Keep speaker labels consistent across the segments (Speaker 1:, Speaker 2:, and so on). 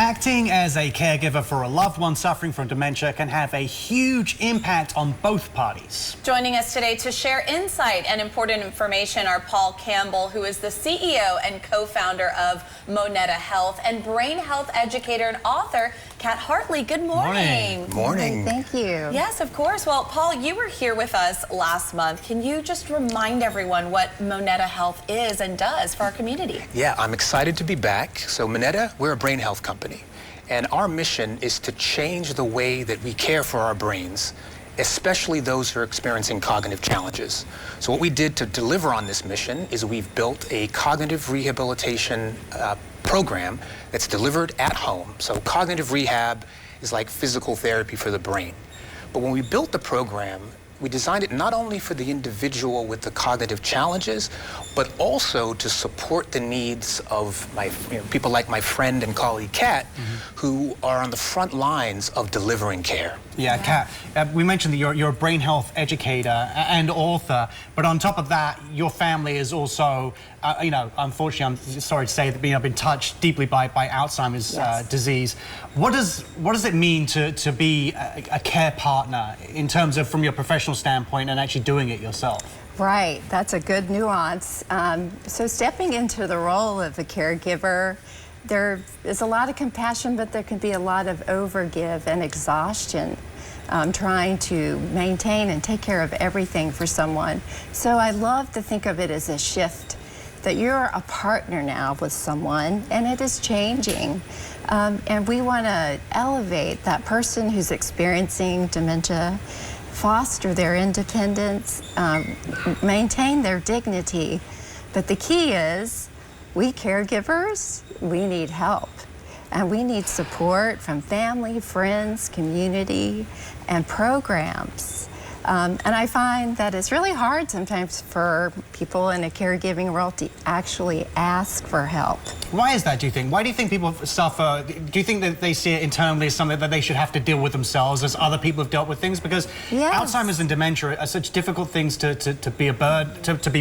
Speaker 1: Acting as a caregiver for a loved one suffering from dementia can have a huge impact on both parties.
Speaker 2: Joining us today to share insight and important information are Paul Campbell, who is the CEO and co-founder of Moneta Health, and brain health educator and author Hartley. Good morning.
Speaker 3: Good morning.
Speaker 4: Thank you.
Speaker 2: Yes, of course. Well, Paul, you were here with us last month. Can you just remind everyone what Moneta Health is and does for our community?
Speaker 3: Yeah, I'm excited to be back. So Moneta, we're a brain health company, and our mission is to change the way that we care for our brains, especially those who are experiencing cognitive challenges. So what we did to deliver on this mission is we've built a cognitive rehabilitation program that's delivered at home. So cognitive rehab is like physical therapy for the brain. But when we built the program, we designed it not only for the individual with the cognitive challenges, but also to support the needs of people like my friend and colleague Kat, who are on the front lines of delivering care.
Speaker 1: Yeah, Kat, we mentioned that you're a brain health educator and author, but on top of that, your family is also, unfortunately, I'm sorry to say that been touched deeply by Alzheimer's disease. What does it mean to be a care partner in terms of from your professional standpoint and actually doing it yourself?
Speaker 4: Right, that's a good nuance. So stepping into the role of a caregiver, there is a lot of compassion, but there can be a lot of overgive and exhaustion trying to maintain and take care of everything for someone. So I love to think of it as a shift, that you're a partner now with someone and it is changing. And we want to elevate that person who's experiencing dementia, foster their independence, maintain their dignity. But the key is, we caregivers, we need help. And we need support from family, friends, community, and programs. And I find that it's really hard sometimes for people in a caregiving role to actually ask for help.
Speaker 1: Why is that, do you think? Why do you think people suffer? Do you think that they see it internally as something that they should have to deal with themselves as other people have dealt with things? Because Alzheimer's and dementia are such difficult things to be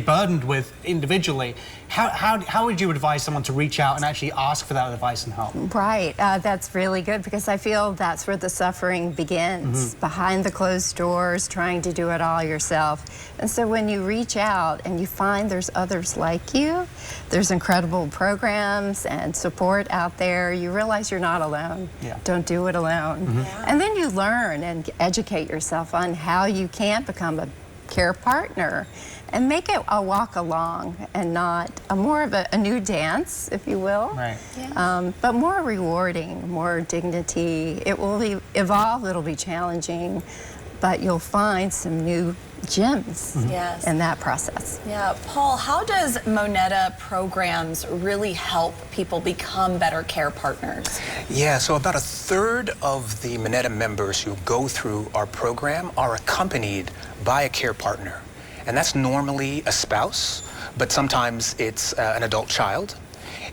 Speaker 1: burdened with individually. How would you advise someone to reach out and actually ask for that advice and help?
Speaker 4: Right, that's really good, because I feel that's where the suffering begins, behind the closed doors, trying to do it all yourself. And so when you reach out and you find there's others like you, there's incredible programs and support out there, you realize you're not alone. Don't do it alone. And then you learn and educate yourself on how you can become a care partner and make it a walk along and not more of a new dance, if you will.
Speaker 1: Right.
Speaker 4: But more rewarding, more dignity. It will evolve, it'll be challenging, but you'll find some new gems in that process.
Speaker 2: Yeah, Paul, how does Moneta programs really help people become better care partners?
Speaker 3: Yeah, so about a third of the Moneta members who go through our program are accompanied by a care partner. And that's normally a spouse, but sometimes it's an adult child.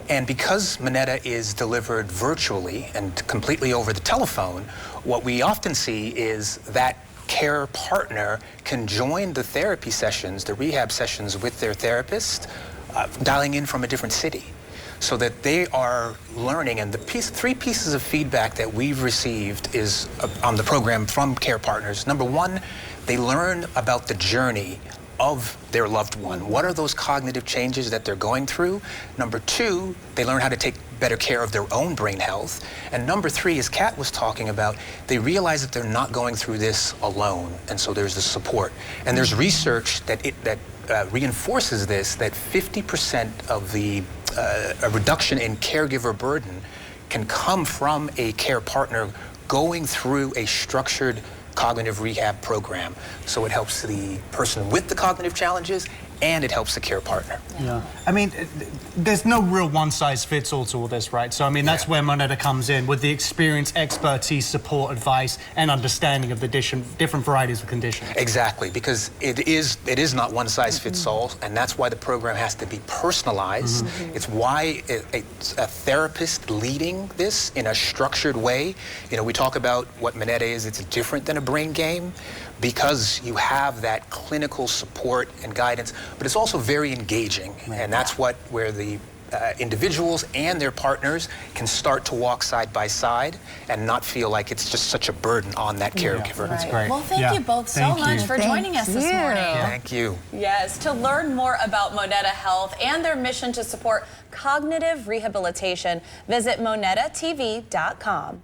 Speaker 3: And because Moneta is delivered virtually and completely over the telephone, what we often see is that care partner can join the therapy sessions, the rehab sessions with their therapist, dialing in from a different city, so that they are learning. And the three pieces of feedback that we've received is on the program from care partners. Number one, they learn about the journey of their loved one. What are those cognitive changes that they're going through? Number two, they learn how to take better care of their own brain health. And number three, as Kat was talking about, they realize that they're not going through this alone. And so there's the support. And there's research that reinforces this, that 50% of the a reduction in caregiver burden can come from a care partner going through a structured cognitive rehab program. So it helps the person with the cognitive challenges and it helps the care partner.
Speaker 1: Yeah. I mean, there's no real one-size-fits-all to all this, right? So, I mean, that's where Moneta comes in, with the experience, expertise, support, advice, and understanding of the different varieties of conditions.
Speaker 3: Exactly, because it is not one-size-fits-all, and that's why the program has to be personalized. It's why a therapist leading this in a structured way. You know, we talk about what Moneta is. It's different than a brain game, because you have that clinical support and guidance, but it's also very engaging, and that's where the individuals and their partners can start to walk side by side and not feel like it's just such a burden on that caregiver.
Speaker 1: That's
Speaker 2: Right.
Speaker 1: great.
Speaker 2: Well, thank
Speaker 1: Yeah.
Speaker 2: you both so
Speaker 1: Thank
Speaker 2: much
Speaker 1: you.
Speaker 2: for joining us this
Speaker 4: Thank you.
Speaker 2: morning.
Speaker 3: Thank you.
Speaker 2: Yes, to learn more about Moneta Health and their mission to support cognitive rehabilitation, visit monetatv.com.